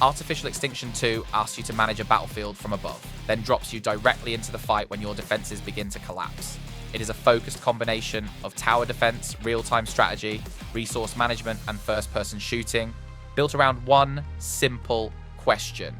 Artificial Extinction 2 asks you to manage a battlefield from above, then drops you directly into the fight when your defenses begin to collapse. It is a focused combination of tower defense, real-time strategy, resource management, and first-person shooting, built around one simple question.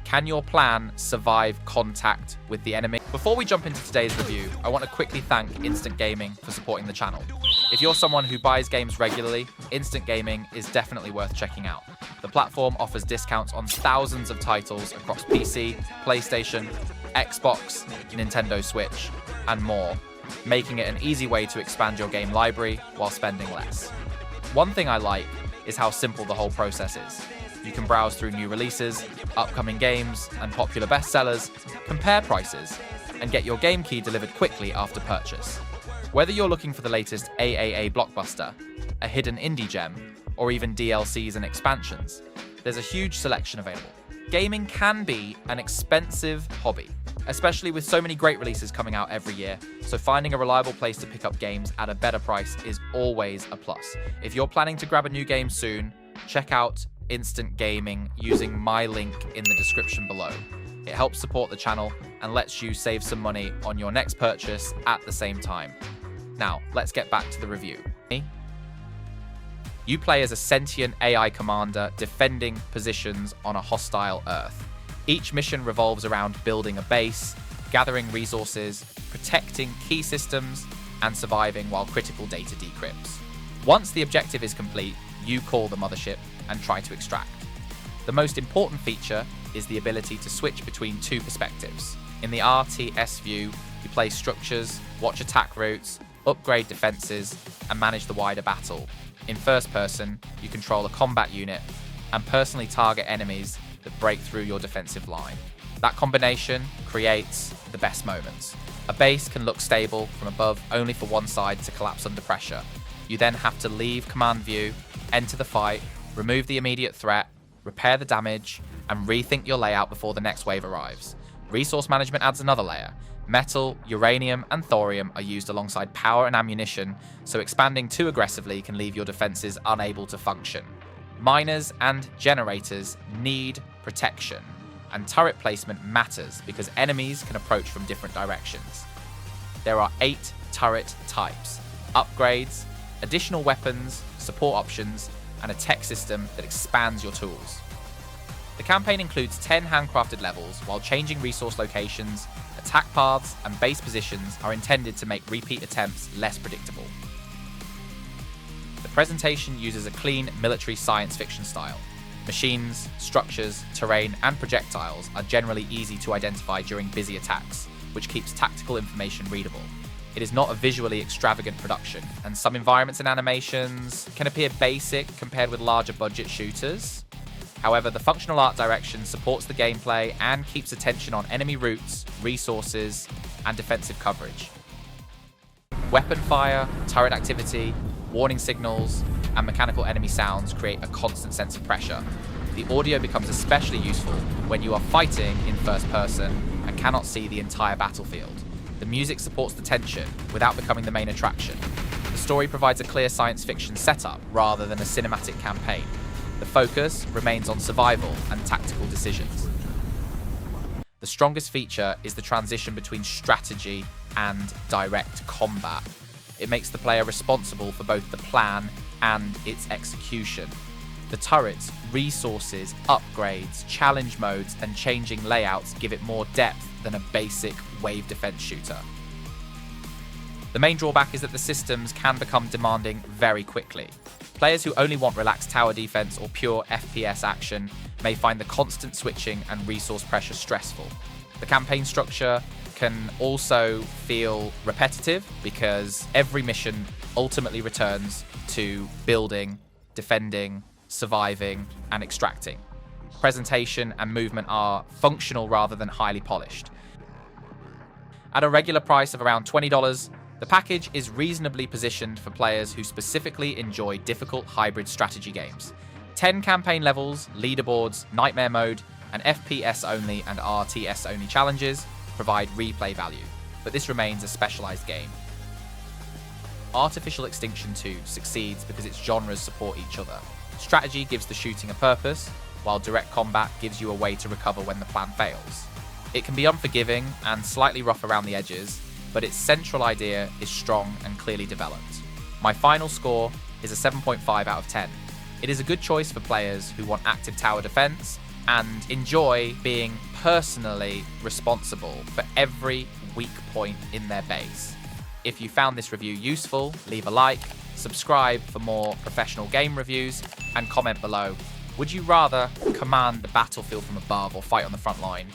Can your plan survive contact with the enemy? Before we jump into today's review, I want to quickly thank Instant Gaming for supporting the channel. If you're someone who buys games regularly, Instant Gaming is definitely worth checking out. The platform offers discounts on thousands of titles across PC, PlayStation, Xbox, Nintendo Switch, and more, making it an easy way to expand your game library while spending less. One thing I like is how simple the whole process is. You can browse through new releases, upcoming games, and popular bestsellers, compare prices, and get your game key delivered quickly after purchase. Whether you're looking for the latest AAA blockbuster, a hidden indie gem, or even DLCs and expansions, there's a huge selection available. Gaming can be an expensive hobby, especially with so many great releases coming out every year, so finding a reliable place to pick up games at a better price is always a plus. If you're planning to grab a new game soon, check out Instant Gaming using my link in the description below. It helps support the channel and lets you save some money on your next purchase at the same time. Now, let's get back to the review. You play as a sentient AI commander defending positions on a hostile Earth. Each mission revolves around building a base, gathering resources, protecting key systems, and surviving while critical data decrypts. Once the objective is complete, you call the mothership and try to extract. The most important feature is the ability to switch between two perspectives. In the RTS view, you play structures, watch attack routes, upgrade defenses, and manage the wider battle. In first person, you control a combat unit and personally target enemies that break through your defensive line. That combination creates the best moments. A base can look stable from above only for one side to collapse under pressure. You then have to leave command view, enter the fight, remove the immediate threat, repair the damage, and rethink your layout before the next wave arrives. Resource management adds another layer. Metal, uranium, and thorium are used alongside power and ammunition, so expanding too aggressively can leave your defenses unable to function. Miners and generators need protection, and turret placement matters because enemies can approach from different directions. There are 8 turret types, upgrades, additional weapons, support options, and a tech system that expands your tools. The campaign includes 10 handcrafted levels, while changing resource locations, attack paths, and base positions are intended to make repeat attempts less predictable. The presentation uses a clean military science fiction style. Machines, structures, terrain, and projectiles are generally easy to identify during busy attacks, which keeps tactical information readable. It is not a visually extravagant production, and some environments and animations can appear basic compared with larger budget shooters. However, the functional art direction supports the gameplay and keeps attention on enemy routes, resources, and defensive coverage. Weapon fire, turret activity, warning signals, and mechanical enemy sounds create a constant sense of pressure. The audio becomes especially useful when you are fighting in first person and cannot see the entire battlefield. The music supports the tension without becoming the main attraction. The story provides a clear science fiction setup rather than a cinematic campaign. The focus remains on survival and tactical decisions. The strongest feature is the transition between strategy and direct combat. It makes the player responsible for both the plan and its execution. The turrets, resources, upgrades, challenge modes, and changing layouts give it more depth than a basic wave defense shooter. The main drawback is that the systems can become demanding very quickly. Players who only want relaxed tower defense or pure FPS action may find the constant switching and resource pressure stressful. The campaign structure can also feel repetitive because every mission ultimately returns to building, defending, surviving, and extracting. Presentation and movement are functional rather than highly polished. At a regular price of around $20, the package is reasonably positioned for players who specifically enjoy difficult hybrid strategy games. 10 campaign levels, leaderboards, nightmare mode, and FPS only and RTS only challenges provide replay value, but this remains a specialized game. Artificial Extinction 2 succeeds because its genres support each other. Strategy gives the shooting a purpose, while direct combat gives you a way to recover when the plan fails. It can be unforgiving and slightly rough around the edges, but its central idea is strong and clearly developed. My final score is a 7.5 out of 10. It is a good choice for players who want active tower defense and enjoy being personally responsible for every weak point in their base. If you found this review useful, leave a like, subscribe for more professional game reviews, and comment below. Would you rather command the battlefield from above or fight on the front line?